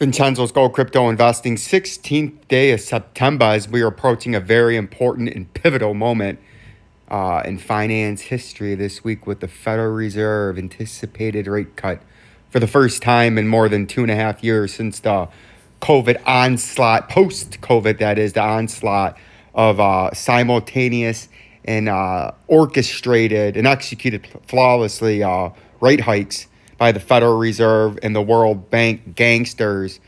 Vincenzo's Gold Crypto Investing, 16th day of September, as we are approaching a very important and pivotal moment in finance history this week with the Federal Reserve anticipated rate cut for the first time in more than 2.5 years since the COVID onslaught, post-COVID, that is, the onslaught of simultaneous and orchestrated and executed flawlessly rate hikes by the Federal Reserve and the World Bank gangsters,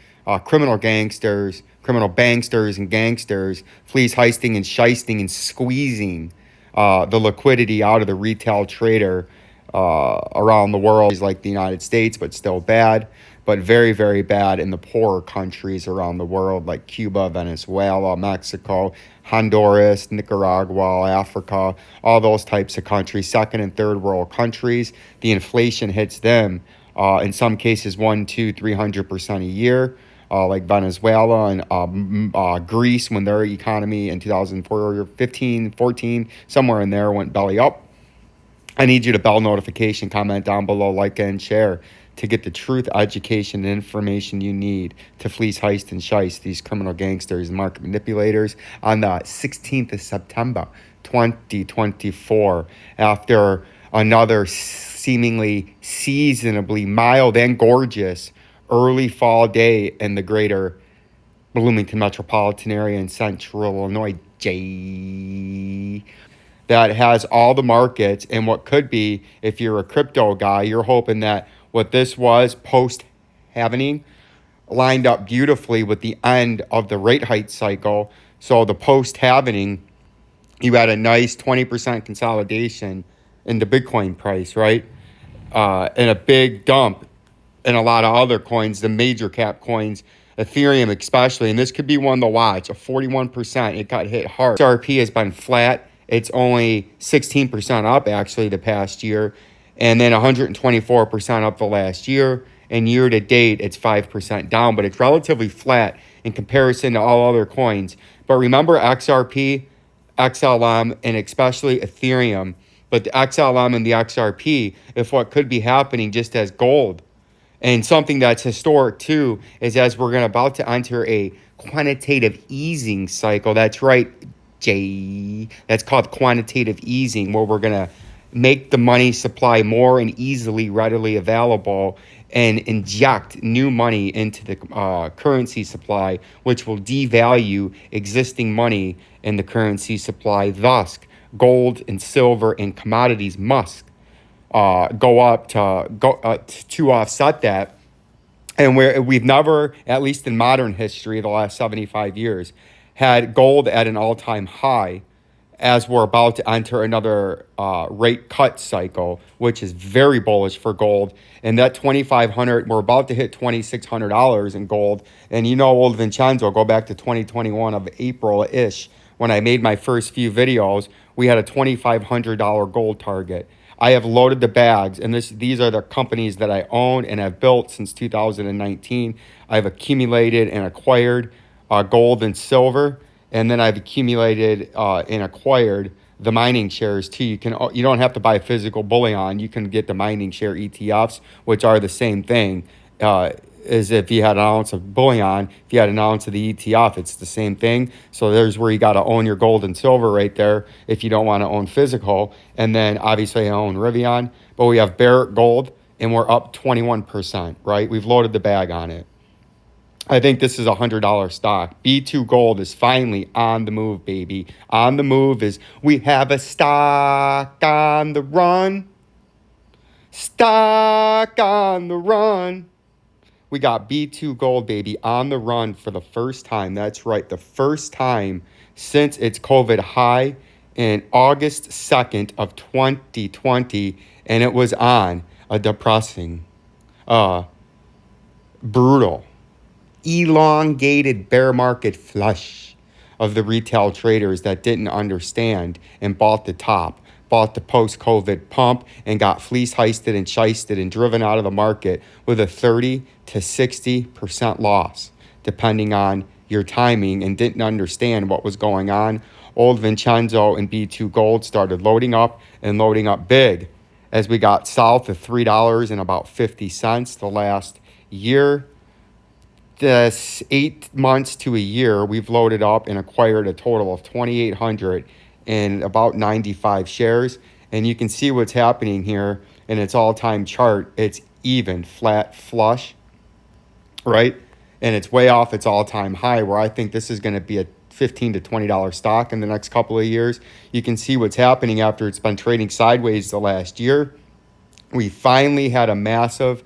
criminal banksters and gangsters, fleece heisting and shysting and squeezing the liquidity out of the retail trader around the world, like the United States, but still bad, but very, very bad in the poorer countries around the world, like Cuba, Venezuela, Mexico, Honduras, Nicaragua, Africa, all those types of countries, second and third world countries. The inflation hits them in some cases 100-300% a year, like Venezuela and Greece, when their economy in 2015, 14, somewhere in there went belly up. I need you to bell notification, comment down below, like and share to get the truth, education, and information you need to fleece, heist, and shice these criminal gangsters and market manipulators on the 16th of September, 2024, after another seemingly seasonably mild and gorgeous early fall day in the greater Bloomington metropolitan area in central Illinois, that has all the markets. And what could be, if you're a crypto guy, you're hoping that what this was post-halvening lined up beautifully with the end of the rate hike cycle. So the post-halvening, you had a nice 20% consolidation in the Bitcoin price, right? And a big dump in a lot of other coins, the major cap coins, Ethereum especially. And this could be one to watch, a 41%. It got hit hard. XRP has been flat. It's only 16% up, actually, the past year, and then 124% up the last year. And year to date, it's 5% down, but it's relatively flat in comparison to all other coins. But remember XRP, XLM, and especially Ethereum. But the XLM and the XRP, if what could be happening just as gold. And something that's historic, too, is as we're about to enter a quantitative easing cycle. That's right, that's called quantitative easing, where we're going to make the money supply more and easily, readily available, and inject new money into the currency supply, which will devalue existing money in the currency supply. Thus, gold and silver and commodities must go up to offset that. And we've never, at least in modern history, the last 75 years, had gold at an all-time high, as we're about to enter another rate cut cycle, which is very bullish for gold. And that $2,500, we're about to hit $2,600 in gold. And you know, old Vincenzo, go back to 2021 of April-ish, when I made my first few videos, we had a $2,500 gold target. I have loaded the bags, and these are the companies that I own and have built since 2019. I've accumulated and acquired gold and silver, and then I've accumulated and acquired the mining shares too. You don't have to buy physical bullion. You can get the mining share ETFs, which are the same thing as if you had an ounce of bullion. If you had an ounce of the ETF, it's the same thing. So there's where you got to own your gold and silver right there if you don't want to own physical. And then obviously I own Rivian, but we have Barrick Gold, and we're up 21%, right? We've loaded the bag on it. I think this is a $100 stock. B2 Gold is finally on the move, baby. On the move is we have a stock on the run. Stock on the run. We got B2 Gold, baby, on the run for the first time. That's right, the first time since its COVID high in August 2nd of 2020. And it was on a depressing, brutal, elongated bear market flush of the retail traders that didn't understand and bought the top, bought the post-COVID pump, and got fleece heisted and shysted and driven out of the market with a 30 to 60% loss, depending on your timing, and didn't understand what was going on. Old Vincenzo and B2 Gold started loading up and loading up big as we got south of $3.50 the last year. this 8 months to a year, we've loaded up and acquired a total of 2,800 and about 95 shares. And you can see what's happening here in its all-time chart. It's even, flat, flush, right? And it's way off its all-time high, where I think this is going to be a $15 to $20 stock in the next couple of years. You can see what's happening after it's been trading sideways the last year. We finally had a massive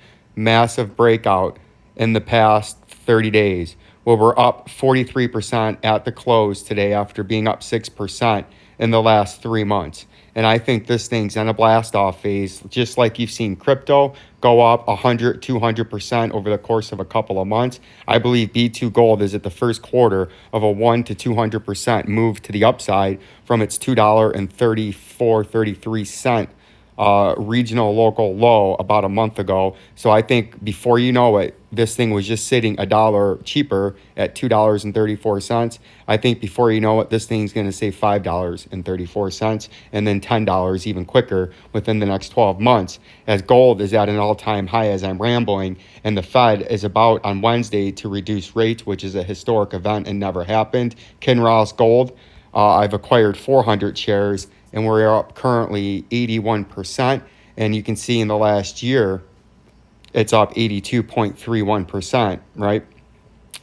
breakout in the past 30 days, where we're up 43% at the close today after being up 6% in the last 3 months. And I think this thing's in a blast off phase, just like you've seen crypto go up 100, 200% over the course of a couple of months. I believe B2 Gold is at the first quarter of a 1 to 200% move to the upside from its $2.34, 33 regional local low about a month ago. So I think before you know it, this thing was just sitting $1 cheaper at $2.34. I think before you know it, this thing's going to say $5.34 and then $10 even quicker within the next 12 months, as gold is at an all-time high as I'm rambling, and the Fed is about on Wednesday to reduce rates, which is a historic event and never happened. Kinross Gold, I've acquired 400 shares, and we're up currently 81%. And you can see in the last year, it's up 82.31%, right?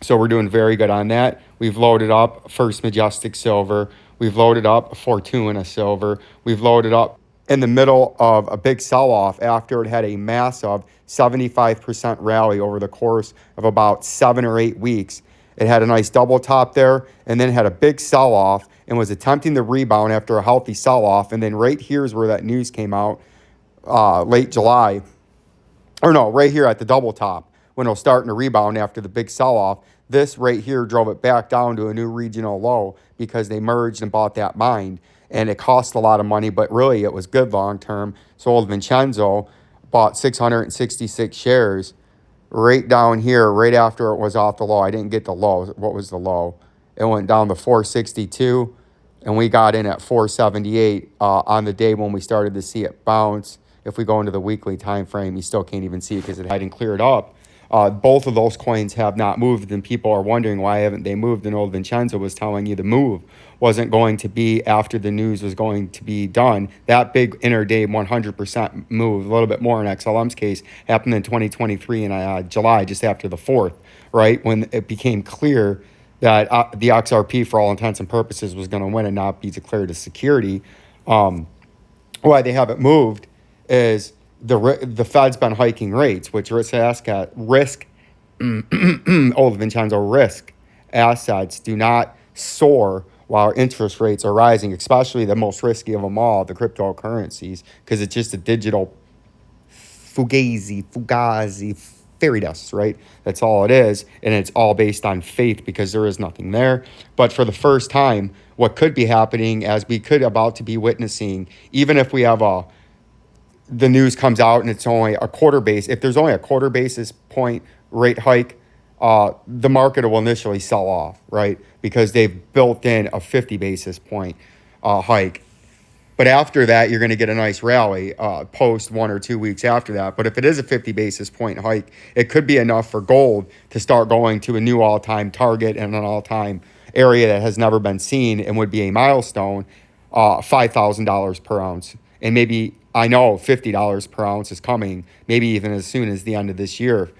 So we're doing very good on that. We've loaded up First Majestic Silver. We've loaded up Fortuna Silver. We've loaded up in the middle of a big sell-off after it had a massive 75% rally over the course of about 7 or 8 weeks. It had a nice double top there and then had a big sell-off and was attempting to rebound after a healthy sell-off. And then right here is where that news came out late July. Or no, right here at the double top when it was starting to rebound after the big sell-off. This right here drove it back down to a new regional low because they merged and bought that mine. And it cost a lot of money, but really it was good long-term. Sold Vincenzo, bought 666 shares right down here, right after it was off the low. I didn't get the low. What was the low? It went down to 462, and we got in at 478 on the day when we started to see it bounce. If we go into the weekly time frame, you still can't even see it because it hadn't cleared up. Both of those coins have not moved, and people are wondering why haven't they moved. And old Vincenzo was telling you the move wasn't going to be after the news was going to be done. That big intraday 100% move, a little bit more in XLM's case, happened in 2023 in July, just after the 4th, right? When it became clear that the XRP, for all intents and purposes, was going to win and not be declared a security. Why they haven't moved is the Fed's been hiking rates, which old Vincenzo, risk assets do not soar while interest rates are rising, especially the most risky of them all, the cryptocurrencies, because it's just a digital fugazi, fairy dust, right? That's all it is, and it's all based on faith because there is nothing there. But for the first time, what could be happening, as we could about to be witnessing, even if we have the news comes out and it's only a quarter base, if there's only a quarter basis point rate hike, the market will initially sell off, right? Because they've built in a 50 basis point hike. But after that, you're going to get a nice rally post 1 or 2 weeks after that. But if it is a 50 basis point hike, it could be enough for gold to start going to a new all-time target and an all-time area that has never been seen and would be a milestone, $5,000 per ounce. And maybe, I know $50 per ounce is coming, maybe even as soon as the end of this year.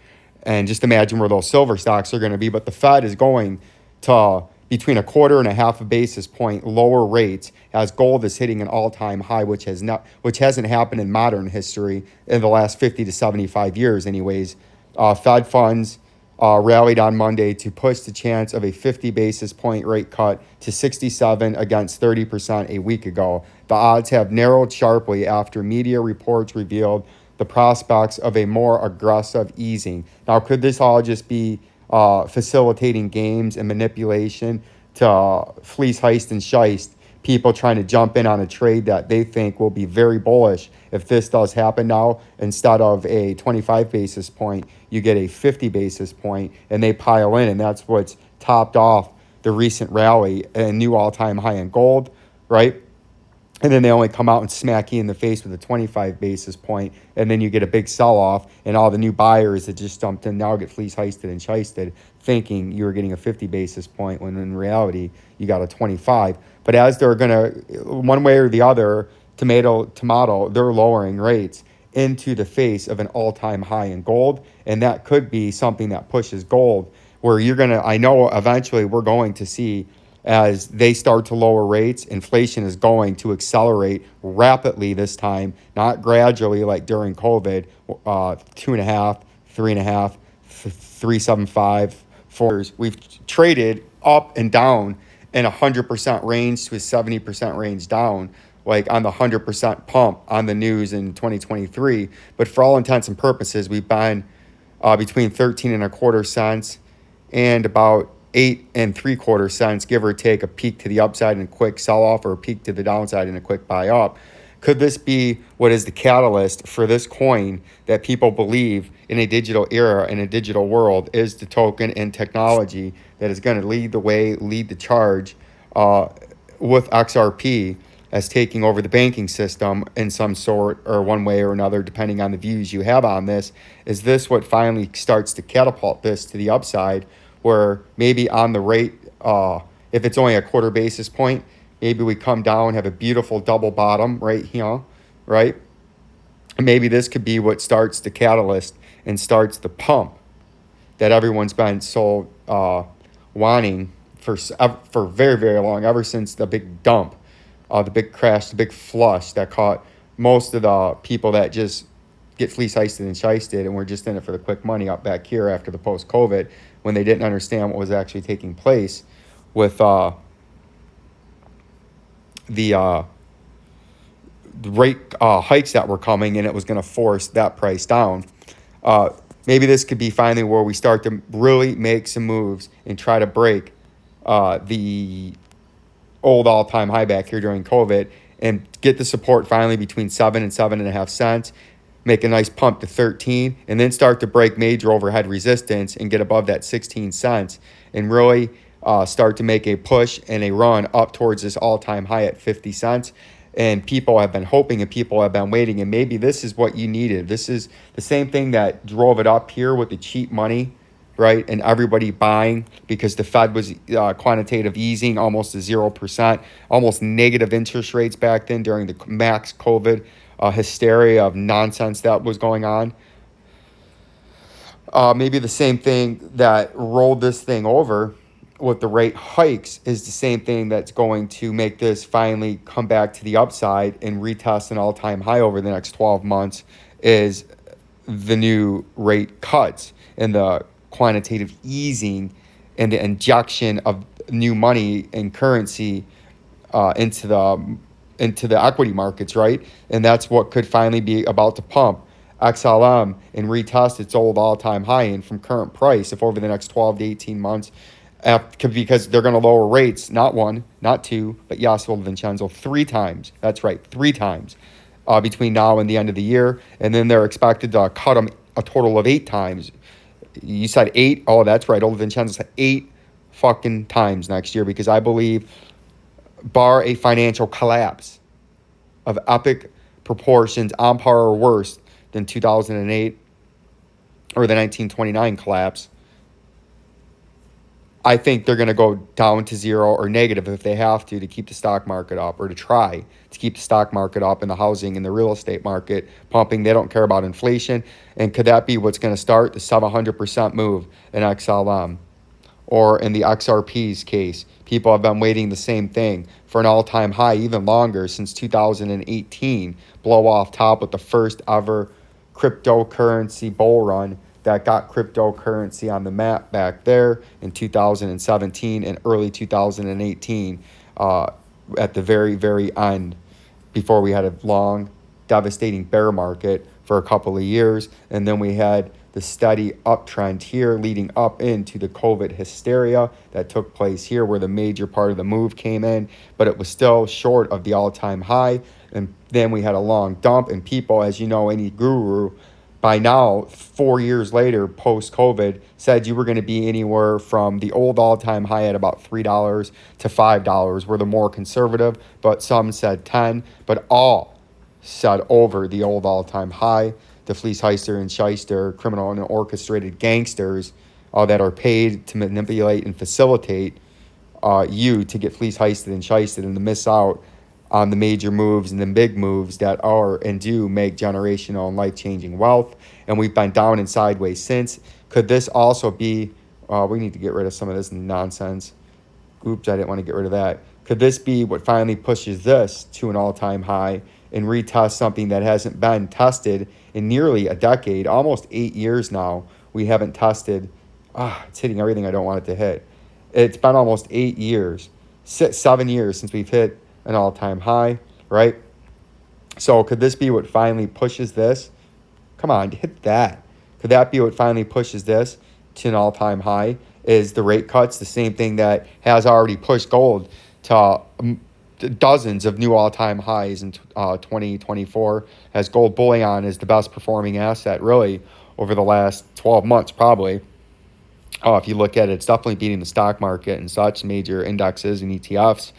And just imagine where those silver stocks are going to be. But the Fed is going to between 1/4 and 1/2 basis point lower rates as gold is hitting an all-time high, which hasn't happened in modern history in the last 50 to 75 years anyways. Fed funds rallied on Monday to push the chance of a 50 basis point rate cut to 67 against 30% a week ago. The odds have narrowed sharply after media reports revealed the prospects of a more aggressive easing. Now, could this all just be facilitating games and manipulation to fleece, heist, and shiest people trying to jump in on a trade that they think will be very bullish? If this does happen now, instead of a 25 basis point, you get a 50 basis point, and they pile in, and that's what's topped off the recent rally, a new all-time high in gold, right? and then they only come out and smack you in the face with a 25 basis point, and then you get a big sell-off, and all the new buyers that just jumped in now get fleece heisted and shisted, thinking you were getting a 50 basis point, when in reality, you got a 25. But as they're going to, one way or the other, tomato, they're lowering rates into the face of an all-time high in gold, and that could be something that pushes gold, where you're going to, I know eventually we're going to see, as they start to lower rates, inflation is going to accelerate rapidly this time, not gradually like during COVID, 2.5, 3.5, 3.75, 4. We've traded up and down in 100% range to a 70% range down, like on the 100% pump on the news in 2023. But for all intents and purposes, we've been between 13 and a quarter cents and about 8 3/4 cents, give or take, a peak to the upside and a quick sell-off, or a peak to the downside and a quick buy up. Could this be what is the catalyst for this coin that people believe in a digital era, in a digital world, is the token and technology that is going to lead the way, lead the charge, with XRP as taking over the banking system in some sort, or one way or another, depending on the views you have on this? Is this what finally starts to catapult this to the upside, where maybe on the rate, if it's only a quarter basis point, maybe we come down, have a beautiful double bottom right here, right? Maybe this could be what starts the catalyst and starts the pump that everyone's been so wanting for very, very long, ever since the big dump, the big crash, the big flush that caught most of the people that just get fleece heisted and shisted, and we're just in it for the quick money up back here after the post-COVID, when they didn't understand what was actually taking place with the rate hikes that were coming, and it was going to force that price down. Maybe this could be finally where we start to really make some moves and try to break the old all-time high back here during COVID, and get the support finally between 7 and 7.5 cents, make a nice pump to 13, and then start to break major overhead resistance and get above that 16 cents, and really start to make a push and a run up towards this all-time high at 50 cents. And people have been hoping, and people have been waiting, and maybe this is what you needed. This is the same thing that drove it up here with the cheap money, right? And everybody buying because the Fed was quantitative easing almost to 0%, almost negative interest rates back then during the max COVID hysteria of nonsense that was going on. Maybe the same thing that rolled this thing over with the rate hikes is the same thing that's going to make this finally come back to the upside and retest an all-time high over the next 12 months, is the new rate cuts and the quantitative easing and the injection of new money and currency into the equity markets, right? And that's what could finally be about to pump XLM and retest its old all-time high in from current price, if over the next 12 to 18 months, because they're going to lower rates, not one, not two, but yes, well, Vincenzo, 3 times. That's right, 3 times between now and the end of the year. And then they're expected to cut them a total of 8 times. You said 8? Oh, that's right. Old Vincenzo said 8 fucking times next year, because I believe, bar a financial collapse of epic proportions, on par or worse than 2008 or the 1929 collapse, I think they're going to go down to 0 or negative if they have to keep the stock market up, or to try to keep the stock market up, and the housing and the real estate market pumping. They don't care about inflation. And could that be what's going to start the 700% move in XLM? Or in the XRP's case, people have been waiting the same thing for an all-time high, even longer, since 2018, blow off top with the first ever cryptocurrency bull run that got cryptocurrency on the map back there in 2017 and early 2018, at the very, very end, before we had a long, devastating bear market for a couple of years. And then we had the steady uptrend here leading up into the COVID hysteria that took place here, where the major part of the move came in, but it was still short of the all-time high. And then we had a long dump, and people, as you know, any guru by now, 4 years later, post-COVID, said you were going to be anywhere from the old all-time high at about $3 to $5. We're the more conservative, but some said 10, but all said over the old all-time high. The fleece heister and shyster, criminal and orchestrated gangsters that are paid to manipulate and facilitate you to get fleece heisted and shysted and to miss out on the major moves and the big moves that are and do make generational and life-changing wealth. And we've been down and sideways since. Could this also be, we need to get rid of some of this nonsense. Oops, I didn't want to get rid of that. Could this be what finally pushes this to an all-time high and retest something that hasn't been tested in nearly a decade, almost 8 years now? We haven't tested. It's hitting everything I don't want it to hit. It's been almost 8 years, 7 years since we've hit an all-time high, right? So could this be what finally pushes this? Come on, hit that. Could that be what finally pushes this to an all-time high? Is the rate cuts the same thing that has already pushed gold to dozens of new all-time highs in 2024, as gold bullion is the best performing asset really over the last 12 months probably. If you look at it, it's definitely beating the stock market and such major indexes and ETFs.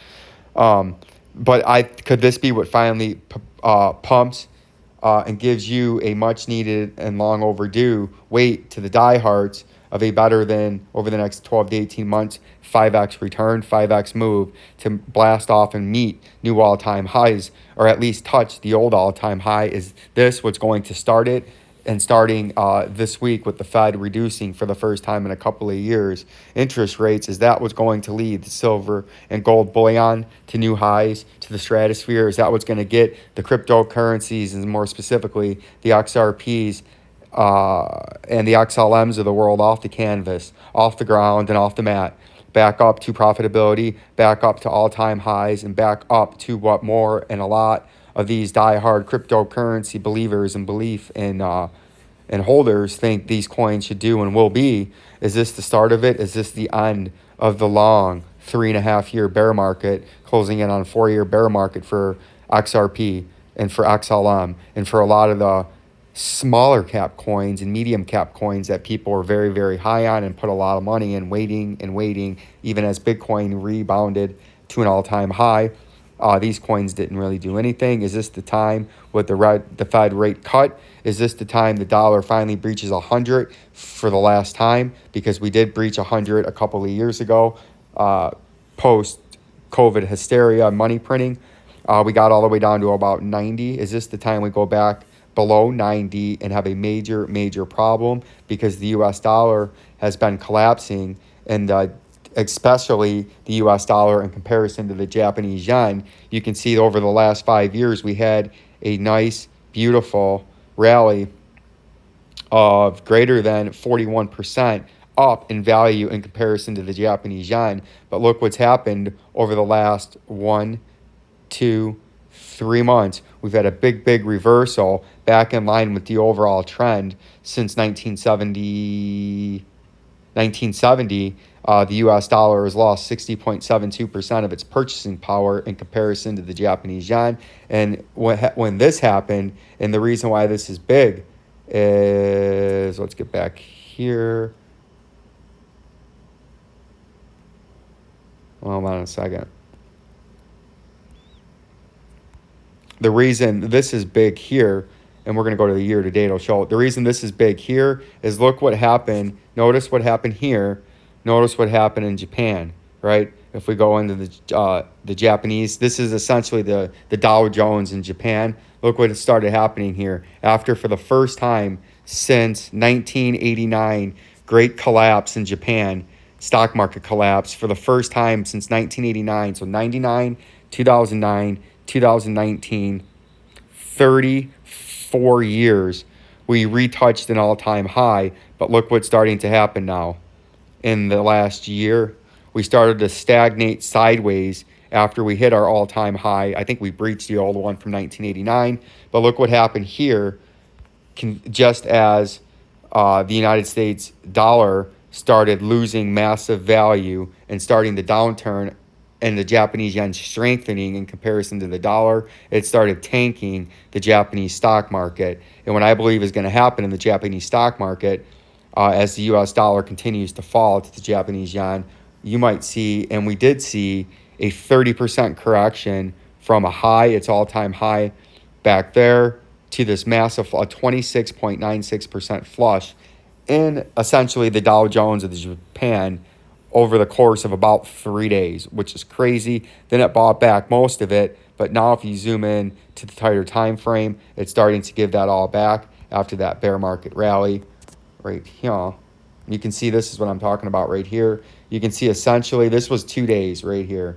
But could this be what finally pumps and gives you a much needed and long overdue weight to the diehards of a better than over the next 12 to 18 months 5x return, 5x move to blast off and meet new all-time highs, or at least touch the old all-time high? Is this what's going to start it? And starting this week with the Fed reducing for the first time in a couple of years interest rates, is that what's going to lead the silver and gold bullion to new highs, to the stratosphere? Is that what's going to get the cryptocurrencies, and more specifically the XRPs and the XLMs of the world, off the canvas, off the ground and off the mat, back up to profitability, back up to all-time highs, and back up to what more and a lot of these diehard cryptocurrency believers and belief in and holders think these coins should do and will be? Is this the start of it? Is this the end of the long 3.5-year bear market, closing in on a 4-year bear market for XRP and for XLM and for a lot of the smaller cap coins and medium cap coins that people are very, very high on and put a lot of money in, waiting, even as Bitcoin rebounded to an all-time high? These coins didn't really do anything. Is this the time with the Fed rate cut? Is this the time the dollar finally breaches 100 for the last time? Because we did breach 100 a couple of years ago, post-COVID hysteria, money printing. We got all the way down to about 90. Is this the time we go back below 90 and have a major, major problem? Because the U.S. dollar has been collapsing, and especially the U.S. dollar in comparison to the Japanese yen. You can see over the last 5 years, we had a nice, beautiful rally of greater than 41% up in value in comparison to the Japanese yen. But look what's happened over the last 1, 2, 3 months. We've had a big, big reversal back in line with the overall trend since 1970. The U.S. dollar has lost 60.72% of its purchasing power in comparison to the Japanese yen. And when this happened, and the reason why this is big is, let's get back here. Hold on a second. The reason this is big here, and we're going to go to the year to date, it'll show. The reason this is big here is look what happened. Notice what happened here. Notice what happened in Japan, right? If we go into the Japanese, this is essentially the Dow Jones in Japan. Look what started happening here. After, for the first time since 1989, great collapse in Japan, stock market collapse for the first time since 1989. So 99, 2009, 2019, 34 years, we retouched an all-time high. But look what's starting to happen now. In the last year, we started to stagnate sideways after we hit our all-time high. I think we breached the old one from 1989. But look what happened here. Just as the United States dollar started losing massive value and starting the downturn and the Japanese yen strengthening in comparison to the dollar, it started tanking the Japanese stock market. And what I believe is going to happen in the Japanese stock market, as the US dollar continues to fall to the Japanese yen, you might see, and we did see, a 30% correction from a high, its all-time high back there, to this massive, a 26.96% flush in essentially the Dow Jones of the Japan over the course of about 3 days, which is crazy. Then it bought back most of it, but now if you zoom in to the tighter time frame, it's starting to give that all back after that bear market rally right here. You can see this is what I'm talking about right here. You can see essentially this was 2 days right here.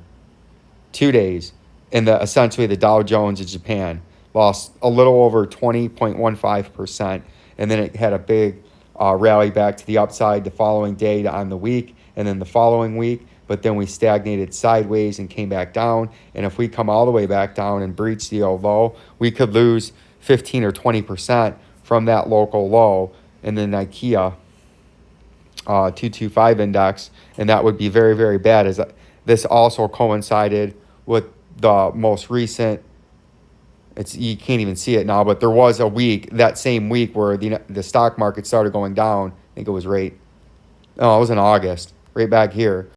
2 days. And essentially the Dow Jones of Japan lost a little over 20.15%. And then it had a big rally back to the upside the following day on the week, and then the following week. But then we stagnated sideways and came back down. And if we come all the way back down and breach the old low, we could lose 15 or 20% from that local low in the Nikkei 225 index, and that would be very, very bad. As this also coincided with the most recent, you can't even see it now, but there was a week, that same week, where the stock market started going down. I think it was it was in August, right back here,